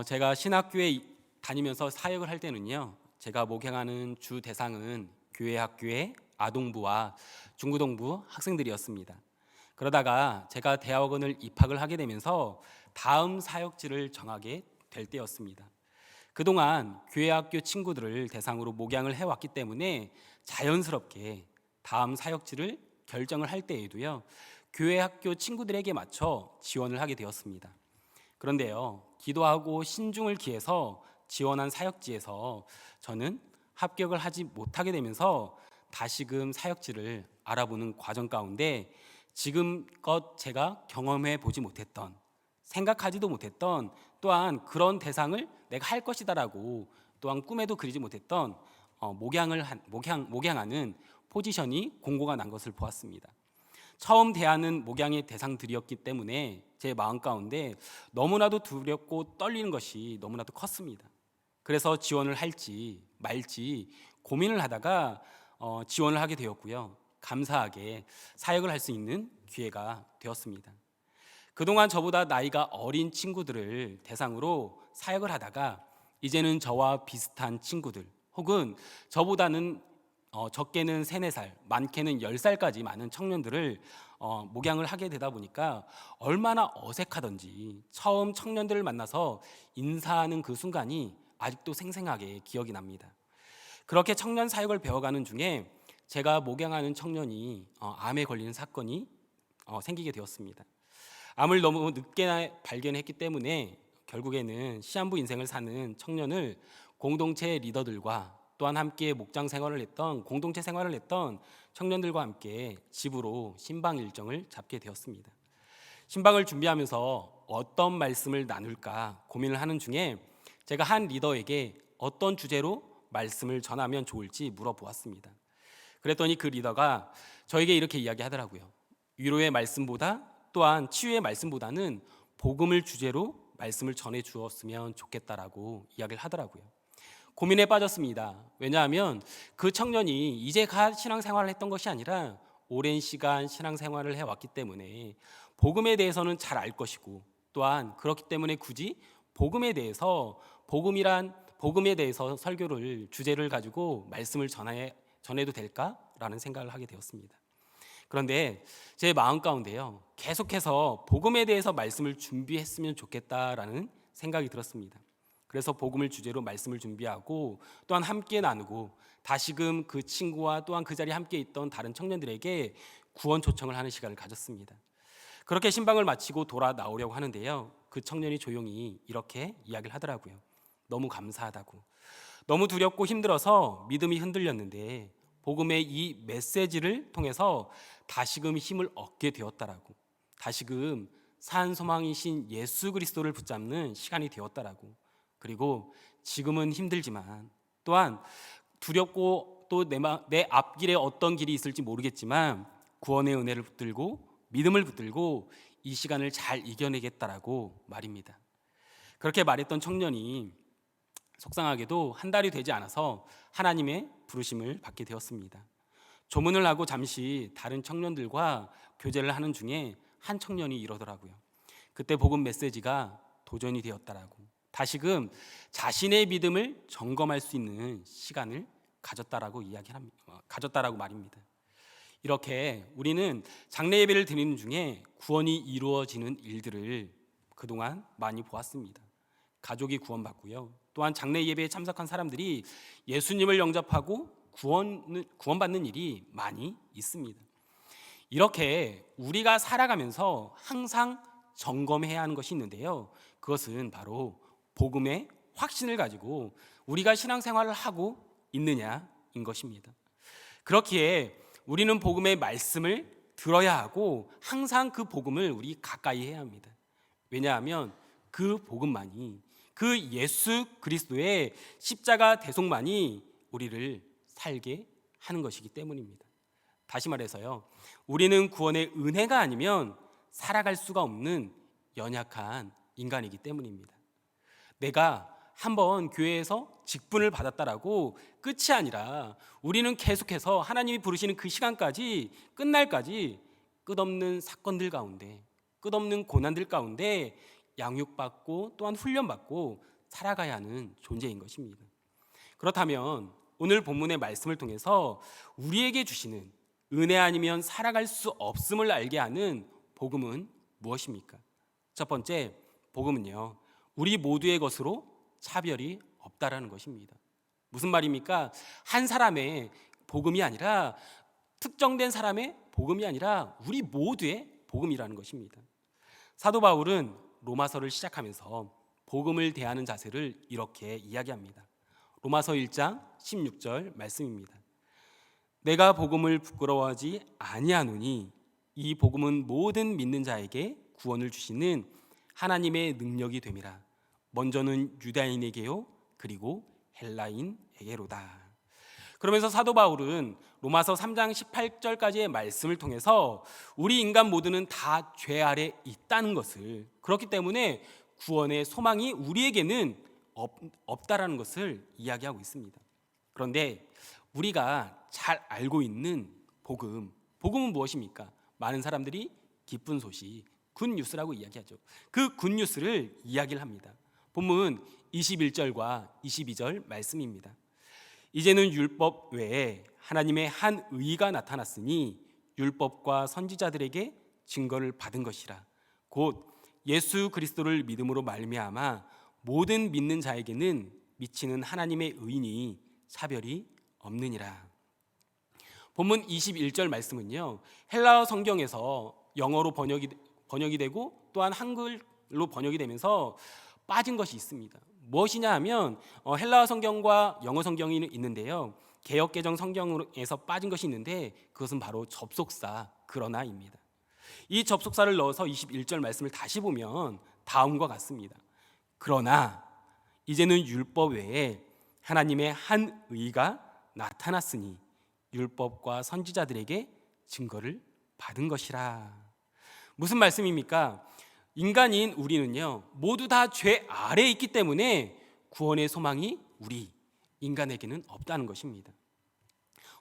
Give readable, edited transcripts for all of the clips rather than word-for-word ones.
제가 신학교에 다니면서 사역을 할 때는요, 제가 목양하는 주 대상은 교회 학교의 아동부와 중고등부 학생들이었습니다. 그러다가 제가 대학원을 입학을 하게 되면서 다음 사역지를 정하게 될 때였습니다. 그동안 교회 학교 친구들을 대상으로 목양을 해왔기 때문에 자연스럽게 다음 사역지를 결정을 할 때에도요, 교회 학교 친구들에게 맞춰 지원을 하게 되었습니다. 그런데요, 기도하고 신중을 기해서 지원한 사역지에서 저는 합격을 하지 못하게 되면서 다시금 사역지를 알아보는 과정 가운데 지금껏 제가 경험해 보지 못했던, 생각하지도 못했던, 또한 그런 대상을 내가 할 것이다라고 또한 꿈에도 그리지 못했던 목양하는 포지션이 공고가 난 것을 보았습니다. 처음 대하는 목양의 대상들이었기 때문에 제 마음 가운데 너무나도 두렵고 떨리는 것이 너무나도 컸습니다. 그래서 지원을 할지 말지 고민을 하다가 지원을 하게 되었고요. 감사하게 사역을 할 수 있는 기회가 되었습니다. 그동안 저보다 나이가 어린 친구들을 대상으로 사역을 하다가 이제는 저와 비슷한 친구들 혹은 저보다는 적게는 3, 4살, 많게는 10살까지 많은 청년들을 목양을 하게 되다 보니까 얼마나 어색하던지 처음 청년들을 만나서 인사하는 그 순간이 아직도 생생하게 기억이 납니다. 그렇게 청년 사역을 배워가는 중에 제가 목양하는 청년이 암에 걸리는 사건이 생기게 되었습니다. 암을 너무 늦게 발견했기 때문에 결국에는 시한부 인생을 사는 청년을 공동체 리더들과 또한 함께 목장 생활을 했던 공동체 생활을 했던 청년들과 함께 집으로 신방 일정을 잡게 되었습니다. 신방을 준비하면서 어떤 말씀을 나눌까 고민을 하는 중에 제가 한 리더에게 어떤 주제로 말씀을 전하면 좋을지 물어보았습니다. 그랬더니 그 리더가 저에게 이렇게 이야기하더라고요. 위로의 말씀보다 또한 치유의 말씀보다는 복음을 주제로 말씀을 전해 주었으면 좋겠다라고 이야기를 하더라고요. 고민에 빠졌습니다. 왜냐하면 그 청년이 이제 신앙생활을 했던 것이 아니라 오랜 시간 신앙생활을 해왔기 때문에 복음에 대해서는 잘 알 것이고 또한 그렇기 때문에 굳이 복음에 대해서 설교를 주제를 가지고 말씀을 전해도 될까라는 생각을 하게 되었습니다. 그런데 제 마음 가운데요, 계속해서 복음에 대해서 말씀을 준비했으면 좋겠다라는 생각이 들었습니다. 그래서 복음을 주제로 말씀을 준비하고 또한 함께 나누고 다시금 그 친구와 또한 그 자리에 함께 있던 다른 청년들에게 구원 초청을 하는 시간을 가졌습니다. 그렇게 신방을 마치고 돌아 나오려고 하는데요, 그 청년이 조용히 이렇게 이야기를 하더라고요. 너무 감사하다고, 너무 두렵고 힘들어서 믿음이 흔들렸는데 복음의 이 메시지를 통해서 다시금 힘을 얻게 되었다라고, 다시금 산 소망이신 예수 그리스도를 붙잡는 시간이 되었다라고, 그리고 지금은 힘들지만 또한 두렵고 또 내 앞길에 어떤 길이 있을지 모르겠지만 구원의 은혜를 붙들고 믿음을 붙들고 이 시간을 잘 이겨내겠다라고 말입니다. 그렇게 말했던 청년이 속상하게도 한 달이 되지 않아서 하나님의 부르심을 받게 되었습니다. 조문을 하고 잠시 다른 청년들과 교제를 하는 중에 한 청년이 이러더라고요. 그때 복음 메시지가 도전이 되었다라고, 다시금 자신의 믿음을 점검할 수 있는 시간을 가졌다라고 말입니다. 이렇게 우리는 장례 예배를 드리는 중에 구원이 이루어지는 일들을 그동안 많이 보았습니다. 가족이 구원받고요, 또한 장례 예배에 참석한 사람들이 예수님을 영접하고 구원받는 일이 많이 있습니다. 이렇게 우리가 살아가면서 항상 점검해야 하는 것이 있는데요, 그것은 바로 복음의 확신을 가지고 우리가 신앙생활을 하고 있느냐인 것입니다. 그렇기에 우리는 복음의 말씀을 들어야 하고 항상 그 복음을 우리 가까이 해야 합니다. 왜냐하면 그 복음만이, 그 예수 그리스도의 십자가 대속만이 우리를 살게 하는 것이기 때문입니다. 다시 말해서요, 우리는 구원의 은혜가 아니면 살아갈 수가 없는 연약한 인간이기 때문입니다. 내가 한번 교회에서 직분을 받았다라고 끝이 아니라 우리는 계속해서 하나님이 부르시는 그 시간까지, 끝날까지 끝없는 사건들 가운데, 끝없는 고난들 가운데 양육받고 또한 훈련받고 살아가야 하는 존재인 것입니다. 그렇다면 오늘 본문의 말씀을 통해서 우리에게 주시는 은혜 아니면 살아갈 수 없음을 알게 하는 복음은 무엇입니까? 첫 번째, 복음은요, 우리 모두의 것으로 차별이 없다라는 것입니다. 무슨 말입니까? 한 사람의 복음이 아니라, 특정된 사람의 복음이 아니라 우리 모두의 복음이라는 것입니다. 사도 바울은 로마서를 시작하면서 복음을 대하는 자세를 이렇게 이야기합니다. 로마서 1장 16절 말씀입니다. 내가 복음을 부끄러워하지 아니하노니 이 복음은 모든 믿는 자에게 구원을 주시는 하나님의 능력이 됨이라. 먼저는 유다인에게요 그리고 헬라인에게로다. 그러면서 사도 바울은 로마서 3장 18절까지의 말씀을 통해서 우리 인간 모두는 다 죄 아래 있다는 것을, 그렇기 때문에 구원의 소망이 우리에게는 없다라는 것을 이야기하고 있습니다. 그런데 우리가 잘 알고 있는 복음은 무엇입니까? 많은 사람들이 기쁜 소식, 굿뉴스라고 이야기하죠. 그 굿뉴스를 이야기를 합니다. 본문 21절과 22절 말씀입니다. 이제는 율법 외에 하나님의 한 의가 나타났으니 율법과 선지자들에게 증거를 받은 것이라. 곧 예수 그리스도를 믿음으로 말미암아 모든 믿는 자에게는 미치는 하나님의 의인이 차별이 없느니라. 본문 21절 말씀은요, 헬라어 성경에서 영어로 번역이 되고 또한 한글로 번역이 되면서 빠진 것이 있습니다. 무엇이냐 하면 헬라어 성경과 영어 성경이 있는데요, 개역개정 성경에서 빠진 것이 있는데 그것은 바로 접속사 그러나입니다. 이 접속사를 넣어서 21절 말씀을 다시 보면 다음과 같습니다. 그러나 이제는 율법 외에 하나님의 한 의가 나타났으니 율법과 선지자들에게 증거를 받은 것이라. 무슨 말씀입니까? 인간인 우리는요 모두 다 죄 아래에 있기 때문에 구원의 소망이 우리 인간에게는 없다는 것입니다.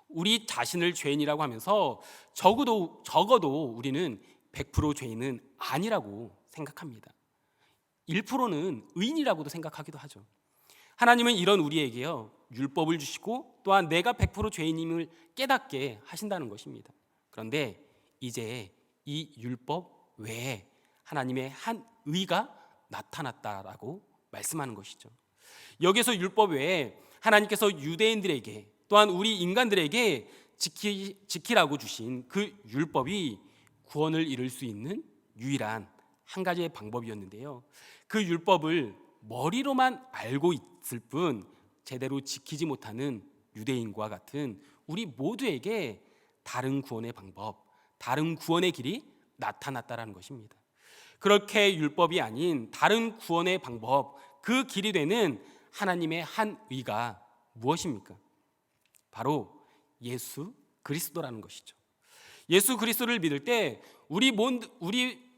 우리 자신을 죄인이라고 하면서 적어도 우리는 100% 죄인은 아니라고 생각합니다. 1%는 의인이라고도 생각하기도 하죠. 하나님은 이런 우리에게요 율법을 주시고 또한 내가 100% 죄인임을 깨닫게 하신다는 것입니다. 그런데 이제 이 율법 외에 하나님의 한 의가 나타났다라고 말씀하는 것이죠. 여기서 율법 외에 하나님께서 유대인들에게 또한 우리 인간들에게 지키라고 주신 그 율법이 구원을 이룰 수 있는 유일한 한 가지의 방법이었는데요, 그 율법을 머리로만 알고 있을 뿐 제대로 지키지 못하는 유대인과 같은 우리 모두에게 다른 구원의 방법, 다른 구원의 길이 나타났다라는 것입니다. 그렇게 율법이 아닌 다른 구원의 방법, 그 길이 되는 하나님의 한 의가 무엇입니까? 바로 예수 그리스도라는 것이죠. 예수 그리스도를 믿을 때 우리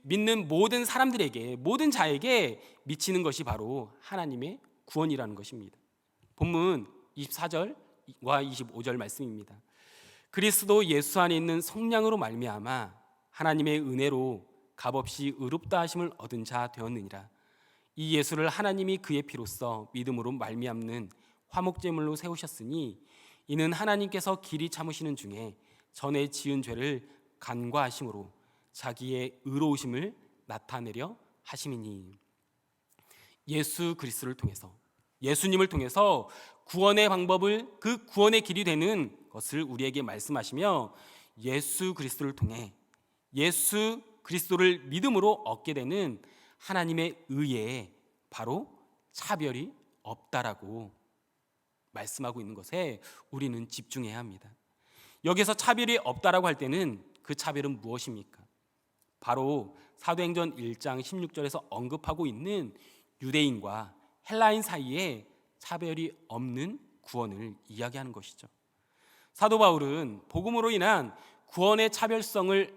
믿는 모든 사람들에게, 모든 자에게 미치는 것이 바로 하나님의 구원이라는 것입니다. 본문 24절과 25절 말씀입니다. 그리스도 예수 안에 있는 성령으로 말미암아 하나님의 은혜로 값없이 의롭다 하심을 얻은 자 되었느니라. 이 예수를 하나님이 그의 피로써 믿음으로 말미암는 화목제물로 세우셨으니 이는 하나님께서 길이 참으시는 중에 전에 지은 죄를 간과하심으로 자기의 의로우심을 나타내려 하심이니. 예수 그리스도를 통해서, 예수님을 통해서 구원의 방법을, 그 구원의 길이 되는 것을 우리에게 말씀하시며 예수 그리스도를 통해 예수 그리스도를 믿음으로 얻게 되는 하나님의 의에 바로 차별이 없다라고 말씀하고 있는 것에 우리는 집중해야 합니다. 여기서 차별이 없다라고 할 때는 그 차별은 무엇입니까? 바로 사도행전 1장 16절에서 언급하고 있는 유대인과 헬라인 사이에 차별이 없는 구원을 이야기하는 것이죠. 사도 바울은 복음으로 인한 구원의 차별성이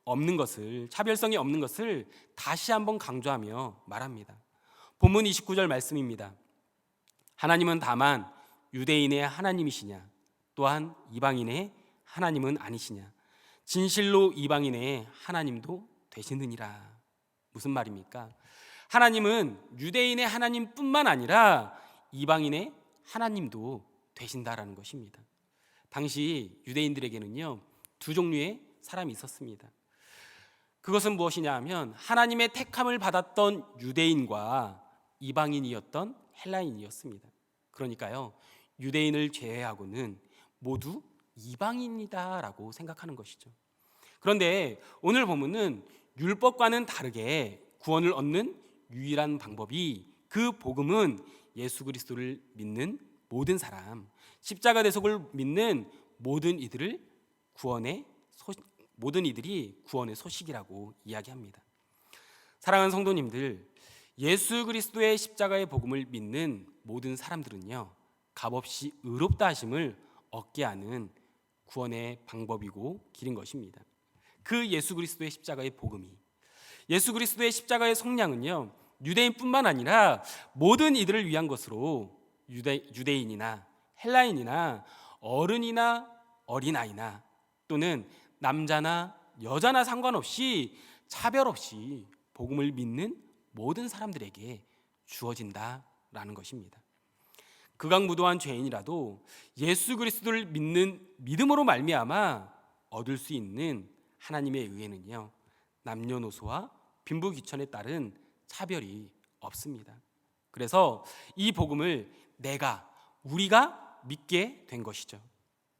없는 것을 다시 한번 강조하며 말합니다. 본문 29절 말씀입니다. 하나님은 다만 유대인의 하나님이시냐, 또한 이방인의 하나님은 아니시냐, 진실로 이방인의 하나님도 되시느니라. 무슨 말입니까? 하나님은 유대인의 하나님뿐만 아니라 이방인의 하나님도 되신다라는 것입니다. 당시 유대인들에게는요, 두 종류의 사람이 있었습니다. 그것은 무엇이냐 하면 하나님의 택함을 받았던 유대인과 이방인이었던 헬라인이었습니다. 그러니까요, 유대인을 제외하고는 모두 이방인이다라고 생각하는 것이죠. 그런데 오늘 본문은 율법과는 다르게 구원을 얻는 유일한 방법이, 그 복음은 예수 그리스도를 믿는 모든 사람, 십자가 대속을 믿는 모든 이들이 구원의 소식이라고 이야기합니다. 사랑하는 성도님들, 예수 그리스도의 십자가의 복음을 믿는 모든 사람들은요, 값없이 의롭다 하심을 얻게 하는 구원의 방법이고 길인 것입니다. 그 예수 그리스도의 십자가의 복음이, 예수 그리스도의 십자가의 속량은요, 유대인뿐만 아니라 모든 이들을 위한 것으로 유대인이나 헬라인이나 어른이나 어린아이나 또는 남자나 여자나 상관없이 차별 없이 복음을 믿는 모든 사람들에게 주어진다라는 것입니다. 극악무도한 죄인이라도 예수 그리스도를 믿는 믿음으로 말미암아 얻을 수 있는 하나님의 의회는요, 남녀노소와 빈부귀천에 따른 차별이 없습니다. 그래서 이 복음을 우리가 믿게 된 것이죠.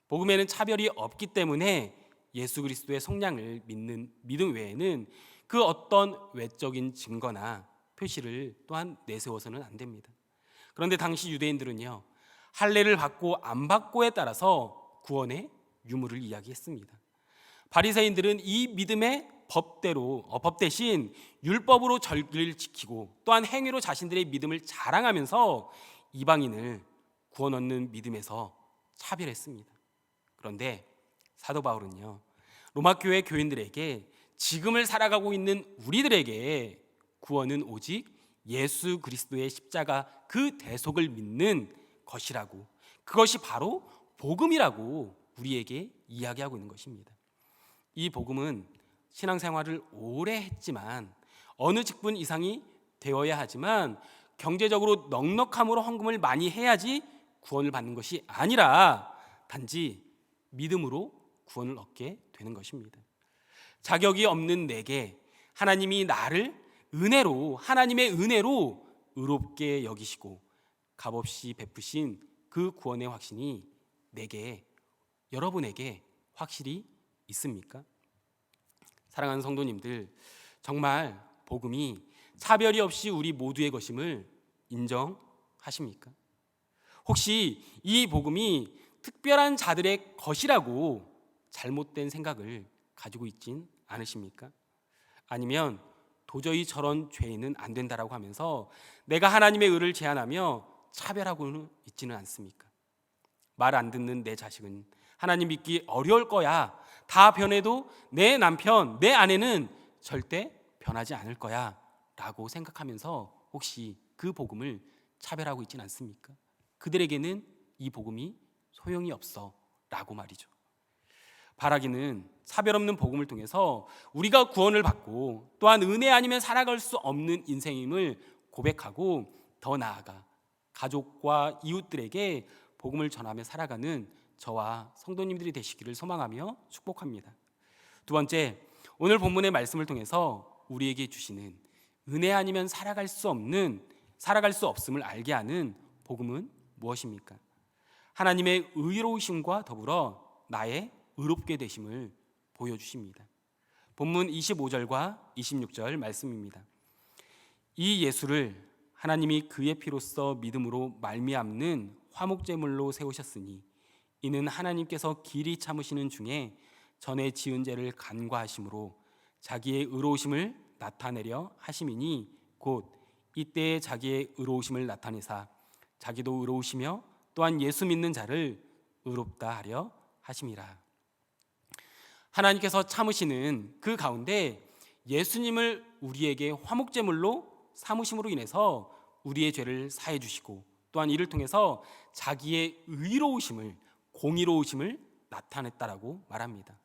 복음에는 차별이 없기 때문에 예수 그리스도의 속량을 믿는 믿음 외에는 그 어떤 외적인 증거나 표시를 또한 내세워서는 안 됩니다. 그런데 당시 유대인들은요, 할례를 받고 안 받고에 따라서 구원의 유무를 이야기했습니다. 바리새인들은 이 믿음의 법 대신 율법으로 절기를 지키고 또한 행위로 자신들의 믿음을 자랑하면서 이방인을 구원 얻는 믿음에서 차별했습니다. 그런데 사도 바울은요, 로마 교회 교인들에게 지금을 살아가고 있는 우리들에게 구원은 오직 예수 그리스도의 십자가 그 대속을 믿는 것이라고, 그것이 바로 복음이라고 우리에게 이야기하고 있는 것입니다. 이 복음은 신앙생활을 오래 했지만 어느 직분 이상이 되어야 하지만 경제적으로 넉넉함으로 헌금을 많이 해야지 구원을 받는 것이 아니라 단지 믿음으로 구원을 얻게 되는 것입니다. 자격이 없는 내게 하나님이 나를 하나님의 은혜로 의롭게 여기시고 값없이 베푸신 그 구원의 확신이 여러분에게 확실히 있습니까? 사랑하는 성도님들, 정말 복음이 차별이 없이 우리 모두의 것임을 인정하십니까? 혹시 이 복음이 특별한 자들의 것이라고 잘못된 생각을 가지고 있진 않으십니까? 아니면 도저히 저런 죄인은 안 된다라고 하면서 내가 하나님의 의를 제한하며 차별하고는 있지는 않습니까? 말 안 듣는 내 자식은 하나님 믿기 어려울 거야, 다 변해도 내 남편, 내 아내는 절대 변하지 않을 거야 라고 생각하면서 혹시 그 복음을 차별하고 있지는 않습니까? 그들에게는 이 복음이 소용이 없어 라고 말이죠. 바라기는 차별 없는 복음을 통해서 우리가 구원을 받고 또한 은혜 아니면 살아갈 수 없는 인생임을 고백하고 더 나아가 가족과 이웃들에게 복음을 전하며 살아가는 저와 성도님들이 되시기를 소망하며 축복합니다. 두 번째, 오늘 본문의 말씀을 통해서 우리에게 주시는 은혜 아니면 살아갈 수 없음을 알게 하는 복음은 무엇입니까? 하나님의 의로우심과 더불어 나의 의롭게 되심을 보여주십니다. 본문 25절과 26절 말씀입니다. 이 예수를 하나님이 그의 피로써 믿음으로 말미암는 화목제물로 세우셨으니 이는 하나님께서 길이 참으시는 중에 전에 지은 죄를 간과하심으로 자기의 의로우심을 나타내려 하심이니 곧 이때에 자기의 의로우심을 나타내사 자기도 의로우시며 또한 예수 믿는 자를 의롭다 하려 하심이라. 하나님께서 참으시는 그 가운데 예수님을 우리에게 화목제물로 삼으심으로 인해서 우리의 죄를 사해 주시고 또한 이를 통해서 자기의 의로우심을, 공의로우심을 나타냈다라고 말합니다.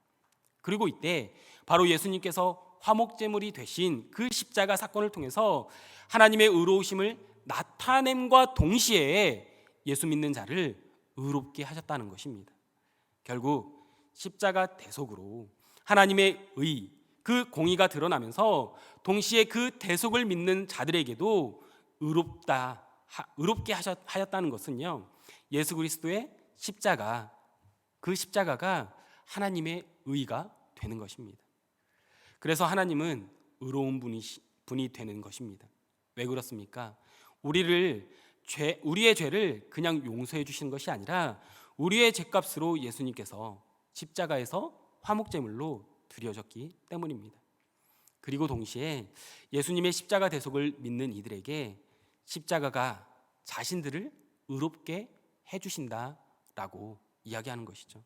그리고 이때 바로 예수님께서 화목제물이 되신 그 십자가 사건을 통해서 하나님의 의로우심을 나타냄과 동시에 예수 믿는 자를 의롭게 하셨다는 것입니다. 결국 십자가 대속으로 하나님의 의, 그 공의가 드러나면서 동시에 그 대속을 믿는 자들에게도 의롭게 하였다는 것은요, 예수 그리스도의 십자가, 그 십자가가 하나님의 의가 되는 것입니다. 그래서 하나님은 의로운 분이 되는 것입니다. 왜 그렇습니까? 우리의 죄를 그냥 용서해 주시는 것이 아니라 우리의 죄값으로 예수님께서 십자가에서 화목제물로 드려졌기 때문입니다. 그리고 동시에 예수님의 십자가 대속을 믿는 이들에게 십자가가 자신들을 의롭게 해주신다라고 이야기하는 것이죠.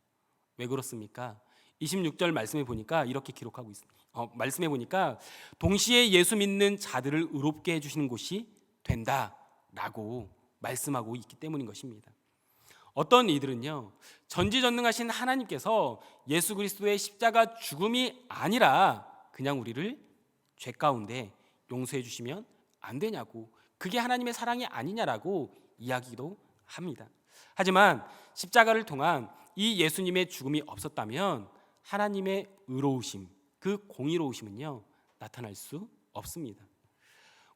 왜 그렇습니까? 26절 말씀해 보니까 이렇게 기록하고 있습니다. 말씀해 보니까 동시에 예수 믿는 자들을 의롭게 해주시는 곳이 된다라고 말씀하고 있기 때문인 것입니다. 어떤 이들은요, 전지전능하신 하나님께서 예수 그리스도의 십자가 죽음이 아니라 그냥 우리를 죄 가운데 용서해 주시면 안 되냐고, 그게 하나님의 사랑이 아니냐라고 이야기도 합니다. 하지만 십자가를 통한 이 예수님의 죽음이 없었다면 하나님의 의로우심, 그 공의로우심은요, 나타날 수 없습니다.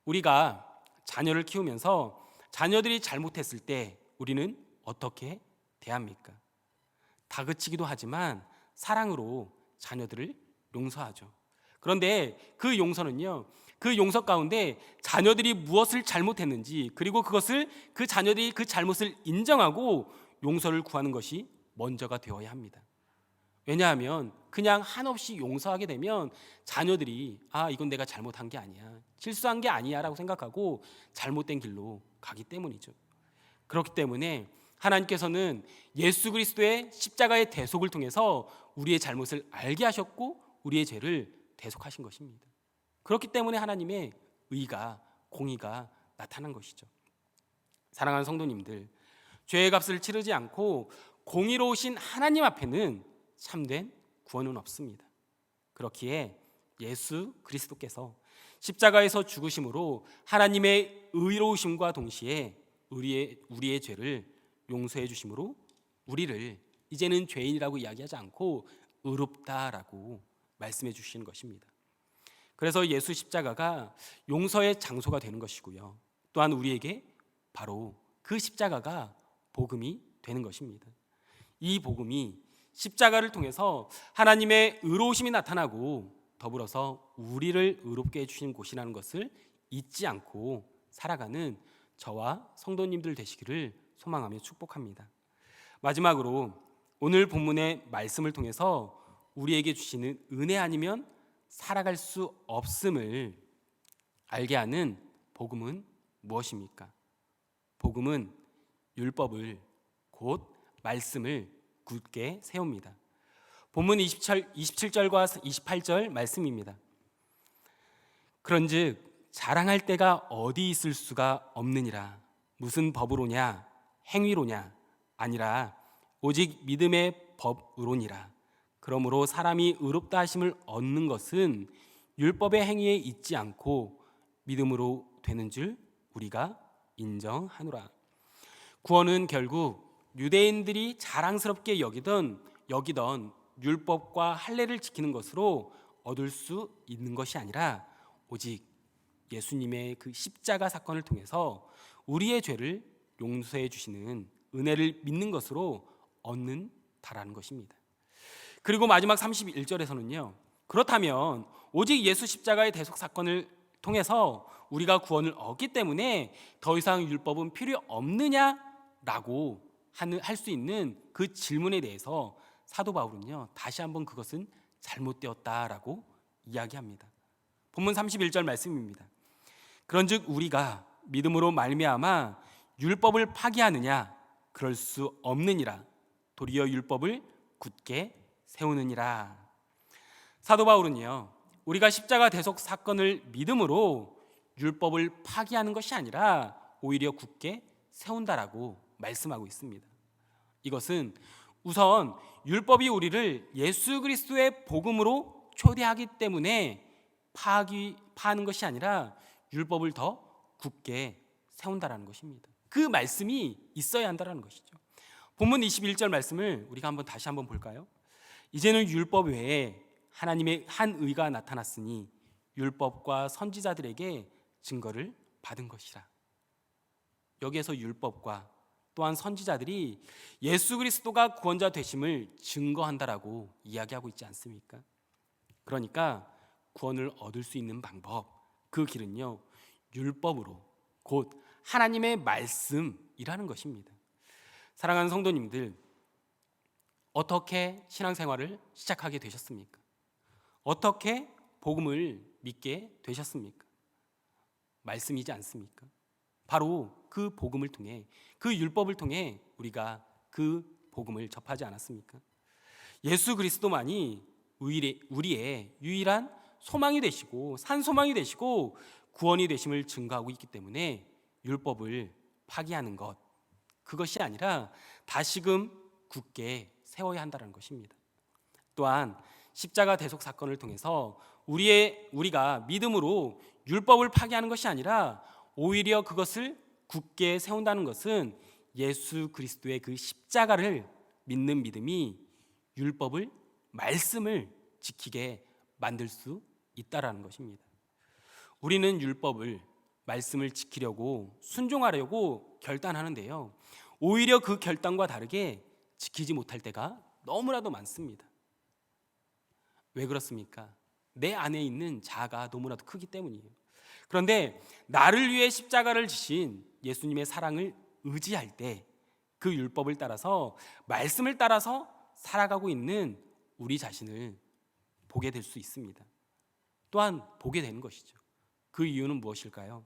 우리가 자녀를 키우면서 자녀들이 잘못했을 때 우리는 어떻게 대합니까? 다그치기도 하지만 사랑으로 자녀들을 용서하죠. 그런데 그 용서는요, 그 용서 가운데 자녀들이 무엇을 잘못했는지, 그리고 그 자녀들이 그 잘못을 인정하고 용서를 구하는 것이 먼저가 되어야 합니다. 왜냐하면 그냥 한없이 용서하게 되면 자녀들이 이건 내가 잘못한 게 아니야, 실수한 게 아니야 라고 생각하고 잘못된 길로 가기 때문이죠. 그렇기 때문에 하나님께서는 예수 그리스도의 십자가의 대속을 통해서 우리의 잘못을 알게 하셨고 우리의 죄를 대속하신 것입니다. 그렇기 때문에 하나님의 의가, 공의가 나타난 것이죠. 사랑하는 성도님들, 죄의 값을 치르지 않고 공의로우신 하나님 앞에는 참된 구원은 없습니다. 그렇기에 예수 그리스도께서 십자가에서 죽으심으로 하나님의 의로우심과 동시에 우리의 죄를 용서해 주심으로 우리를 이제는 죄인이라고 이야기하지 않고 의롭다라고 말씀해 주시는 것입니다. 그래서 예수 십자가가 용서의 장소가 되는 것이고요, 또한 우리에게 바로 그 십자가가 복음이 되는 것입니다. 이 복음이 십자가를 통해서 하나님의 의로우심이 나타나고 더불어서 우리를 의롭게 해주시는 곳이라는 것을 잊지 않고 살아가는 저와 성도님들 되시기를 소망하며 축복합니다. 마지막으로 오늘 본문의 말씀을 통해서 우리에게 주시는 은혜 아니면 살아갈 수 없음을 알게 하는 복음은 무엇입니까? 복음은 율법을, 곧 말씀을 굳게 세웁니다. 본문 27절과 28절 말씀입니다. 그런즉 자랑할 때가 어디 있을 수가 없느니라. 무슨 법으로냐? 행위로냐? 아니라 오직 믿음의 법으로니라. 그러므로 사람이 의롭다 하심을 얻는 것은 율법의 행위에 있지 않고 믿음으로 되는 줄 우리가 인정하노라. 구원은 결국 유대인들이 자랑스럽게 여기던 율법과 할례를 지키는 것으로 얻을 수 있는 것이 아니라 오직 예수님의 그 십자가 사건을 통해서 우리의 죄를 용서해 주시는 은혜를 믿는 것으로 얻는다라는 것입니다. 그리고 마지막 31절에서는요, 그렇다면 오직 예수 십자가의 대속 사건을 통해서 우리가 구원을 얻기 때문에 더 이상 율법은 필요 없느냐라고 할 수 있는 그 질문에 대해서 사도 바울은요, 다시 한번 그것은 잘못되었다라고 이야기합니다. 본문 31절 말씀입니다. 그런즉 우리가 믿음으로 말미암아 율법을 파기하느냐? 그럴 수 없느니라. 도리어 율법을 굳게 세우느니라. 사도 바울은요, 우리가 십자가 대속 사건을 믿음으로 율법을 파기하는 것이 아니라 오히려 굳게 세운다라고 말씀하고 있습니다. 이것은 우선 율법이 우리를 예수 그리스도의 복음으로 초대하기 때문에 파하는 것이 아니라 율법을 더 굳게 세운다라는 것입니다. 그 말씀이 있어야 한다라는 것이죠. 본문 21절 말씀을 우리가 다시 한번 볼까요? 이제는 율법 외에 하나님의 한 의가 나타났으니 율법과 선지자들에게 증거를 받은 것이라. 여기에서 율법과 또한 선지자들이 예수 그리스도가 구원자 되심을 증거한다라고 이야기하고 있지 않습니까? 그러니까 구원을 얻을 수 있는 방법, 그 길은요, 율법으로, 곧 하나님의 말씀이라는 것입니다. 사랑하는 성도님들, 어떻게 신앙생활을 시작하게 되셨습니까? 어떻게 복음을 믿게 되셨습니까? 말씀이지 않습니까? 바로 그 복음을 통해, 그 율법을 통해 우리가 그 복음을 접하지 않았습니까? 예수 그리스도만이 우리의 유일한 소망이 되시고 산소망이 되시고 구원이 되심을 증거하고 있기 때문에 율법을 파기하는 것, 그것이 아니라 다시금 굳게 세워야 한다는 것입니다. 또한 십자가 대속 사건을 통해서 우리가 믿음으로 율법을 파기하는 것이 아니라 오히려 그것을 굳게 세운다는 것은 예수 그리스도의 그 십자가를 믿는 믿음이 율법을, 말씀을 지키게 만들 수 있다라는 것입니다. 우리는 율법을, 말씀을 지키려고 순종하려고 결단하는데요, 오히려 그 결단과 다르게 지키지 못할 때가 너무나도 많습니다. 왜 그렇습니까? 내 안에 있는 자아가 너무나도 크기 때문이에요. 그런데 나를 위해 십자가를 지신 예수님의 사랑을 의지할 때 그 율법을 따라서, 말씀을 따라서 살아가고 있는 우리 자신을 보게 될 수 있습니다. 또한 보게 되는 것이죠. 그 이유는 무엇일까요?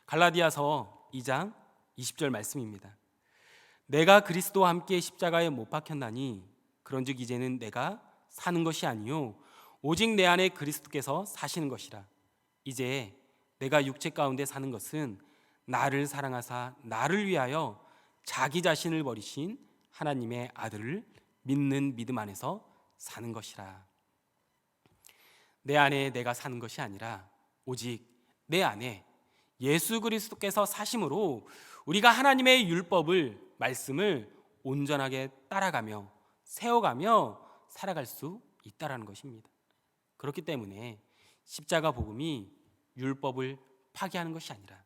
갈라디아서 2장 20절 말씀입니다. 내가 그리스도와 함께 십자가에 못 박혔나니 그런즉 이제는 내가 사는 것이 아니요 오직 내 안에 그리스도께서 사시는 것이라. 이제 내가 육체 가운데 사는 것은 나를 사랑하사 나를 위하여 자기 자신을 버리신 하나님의 아들을 믿는 믿음 안에서 사는 것이라. 내 안에 내가 사는 것이 아니라 오직 내 안에 예수 그리스도께서 사심으로 우리가 하나님의 율법을, 말씀을 온전하게 따라가며 세워가며 살아갈 수 있다라는 것입니다. 그렇기 때문에 십자가 복음이 율법을 파기하는 것이 아니라,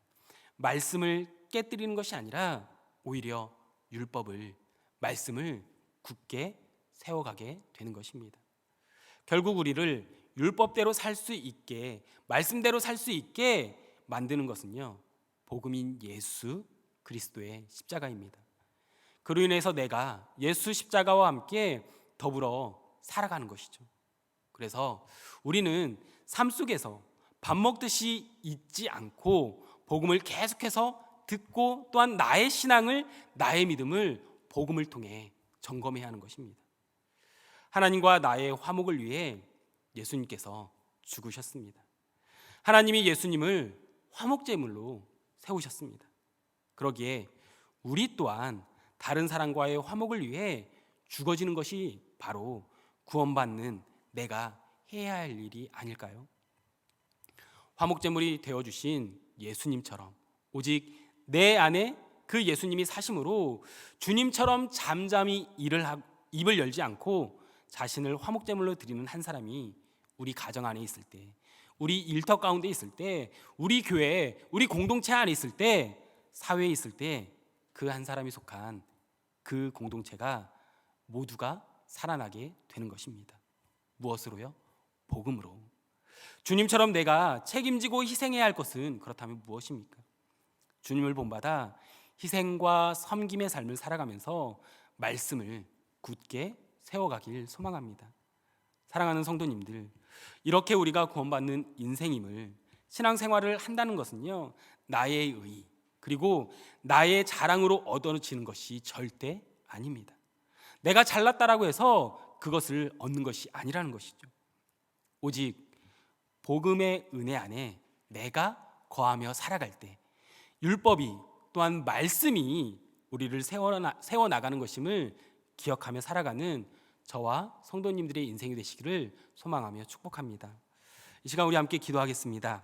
말씀을 깨뜨리는 것이 아니라 오히려 율법을, 말씀을 굳게 세워가게 되는 것입니다. 결국 우리를 율법대로 살 수 있게, 말씀대로 살 수 있게 만드는 것은요, 복음인 예수 그리스도의 십자가입니다. 그로 인해서 내가 예수 십자가와 함께 더불어 살아가는 것이죠. 그래서 우리는 삶 속에서 밥 먹듯이 잊지 않고 복음을 계속해서 듣고, 또한 나의 신앙을, 나의 믿음을 복음을 통해 점검해야 하는 것입니다. 하나님과 나의 화목을 위해 예수님께서 죽으셨습니다. 하나님이 예수님을 화목제물로 세우셨습니다. 그러기에 우리 또한 다른 사람과의 화목을 위해 죽어지는 것이 바로 구원받는 내가 해야 할 일이 아닐까요? 화목제물이 되어주신 예수님처럼 오직 내 안에 그 예수님이 사심으로 주님처럼 잠잠히 입을 열지 않고 자신을 화목제물로 드리는 한 사람이 우리 가정 안에 있을 때, 우리 일터 가운데 있을 때, 우리 교회, 우리 공동체 안에 있을 때, 사회에 있을 때 그 한 사람이 속한 그 공동체가 모두가 살아나게 되는 것입니다. 무엇으로요? 복음으로. 주님처럼 내가 책임지고 희생해야 할 것은 그렇다면 무엇입니까? 주님을 본받아 희생과 섬김의 삶을 살아가면서 말씀을 굳게 세워가길 소망합니다. 사랑하는 성도님들, 이렇게 우리가 구원받는 인생임을, 신앙생활을 한다는 것은요, 나의 의 그리고 나의 자랑으로 얻어지는 것이 절대 아닙니다. 내가 잘났다라고 해서 그것을 얻는 것이 아니라는 것이죠. 오직 복음의 은혜 안에 내가 거하며 살아갈 때 율법이, 또한 말씀이 우리를 세워나가는 것임을 기억하며 살아가는 저와 성도님들의 인생이 되시기를 소망하며 축복합니다. 이 시간 우리 함께 기도하겠습니다.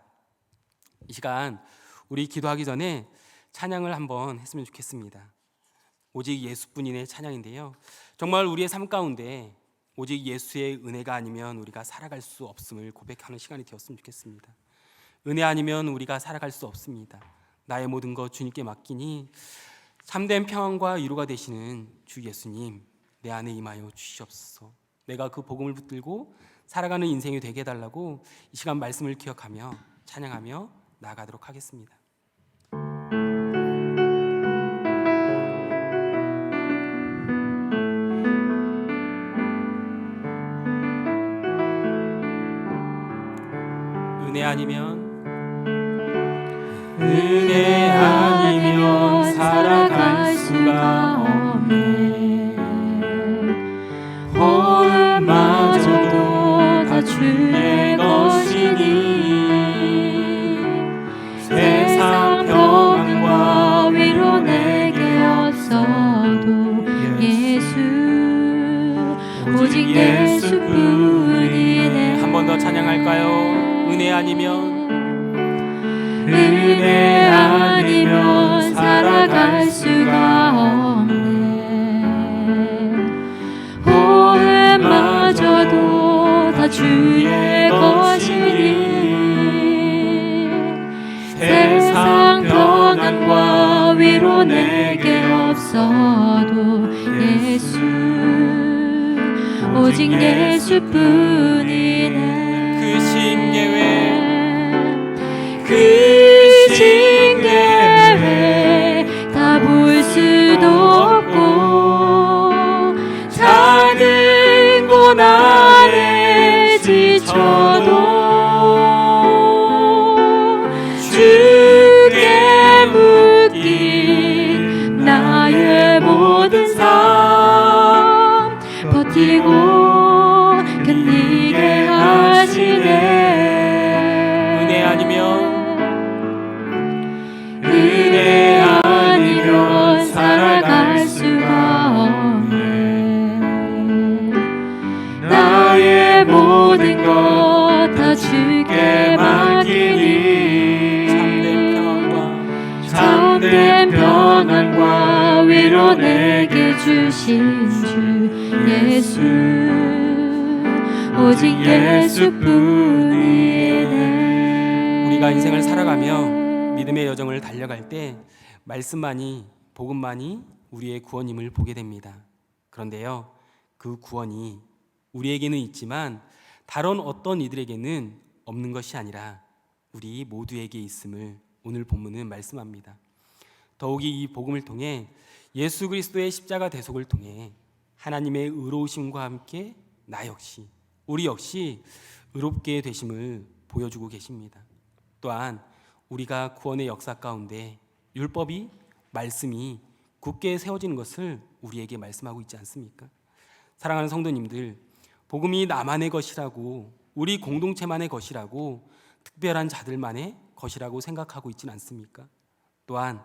이 시간 우리 기도하기 전에 찬양을 한번 했으면 좋겠습니다. 오직 예수뿐인의 찬양인데요, 정말 우리의 삶 가운데 오직 예수의 은혜가 아니면 우리가 살아갈 수 없음을 고백하는 시간이 되었으면 좋겠습니다. 은혜 아니면 우리가 살아갈 수 없습니다. 나의 모든 것 주님께 맡기니 참된 평안과 위로가 되시는 주 예수님, 내 안에 임하여 주시옵소서. 내가 그 복음을 붙들고 살아가는 인생이 되게 해달라고 이 시간 말씀을 기억하며 찬양하며 나아가도록 하겠습니다. 은혜 아니면 살아갈 수가 없네. 복음마저도 다 주의 것이니 세상 평안과 위로 내게 없어도 예수, 오직 예수뿐이네. 한 번 더 찬양할까요? 은혜 아니면 살아갈 수가 없네. 복음마저도 다 주의 것이니 세상 평안과 위로 내게 없어도 예수, 오직 예수뿐이네. 그 신계회 다 볼 수도 없고 작은 고난에 지쳐도 주께 묶인 나의 모든 삶 버티고 견디게 하시네. 은혜 아니면 살아갈 수가 없네. 나의 모든 것 다 주께 맡기니 참된 평안과 위로 내게 주신 주 예수, 오직 예수뿐이네. 우리가 인생을 살아가며 믿음의 여정을 달려갈 때 말씀만이, 복음만이 우리의 구원임을 보게 됩니다. 그런데요, 그 구원이 우리에게는 있지만 다른 어떤 이들에게는 없는 것이 아니라 우리 모두에게 있음을 오늘 본문은 말씀합니다. 더욱이 이 복음을 통해 예수 그리스도의 십자가 대속을 통해 하나님의 의로우심과 함께 나 역시, 우리 역시 의롭게 되심을 보여주고 계십니다. 또한 우리가 구원의 역사 가운데 율법이, 말씀이 굳게 세워지는 것을 우리에게 말씀하고 있지 않습니까? 사랑하는 성도님들, 복음이 나만의 것이라고, 우리 공동체만의 것이라고, 특별한 자들만의 것이라고 생각하고 있지는 않습니까? 또한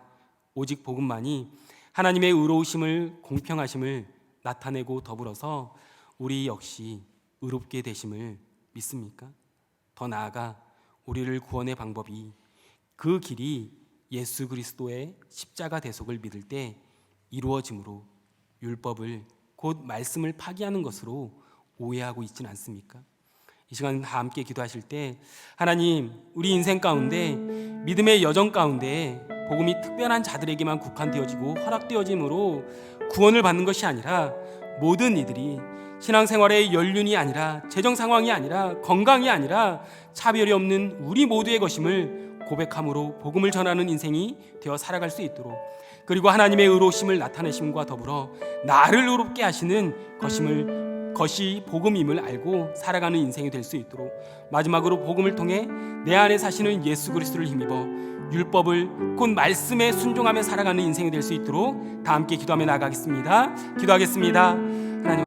오직 복음만이 하나님의 의로우심을, 공평하심을 나타내고 더불어서 우리 역시 의롭게 되심을 믿습니까? 더 나아가 우리를 구원의 방법이, 그 길이 예수 그리스도의 십자가 대속을 믿을 때 이루어짐으로 율법을, 곧 말씀을 파기하는 것으로 오해하고 있지는 않습니까? 이 시간 다 함께 기도하실 때 하나님, 우리 인생 가운데 믿음의 여정 가운데 복음이 특별한 자들에게만 국한되어지고 허락되어짐으로 구원을 받는 것이 아니라 모든 이들이 신앙생활의 연륜이 아니라 재정 상황이 아니라 건강이 아니라 차별이 없는 우리 모두의 것임을 고백함으로 복음을 전하는 인생이 되어 살아갈 수 있도록, 그리고 하나님의 의로우심을 나타내심과 더불어 나를 의롭게 하시는 것이 복음임을 알고 살아가는 인생이 될 수 있도록, 마지막으로 복음을 통해 내 안에 사시는 예수 그리스도를 힘입어 율법을, 곧 말씀에 순종하며 살아가는 인생이 될 수 있도록 다 함께 기도하며 나아가겠습니다. 기도하겠습니다. 하나님,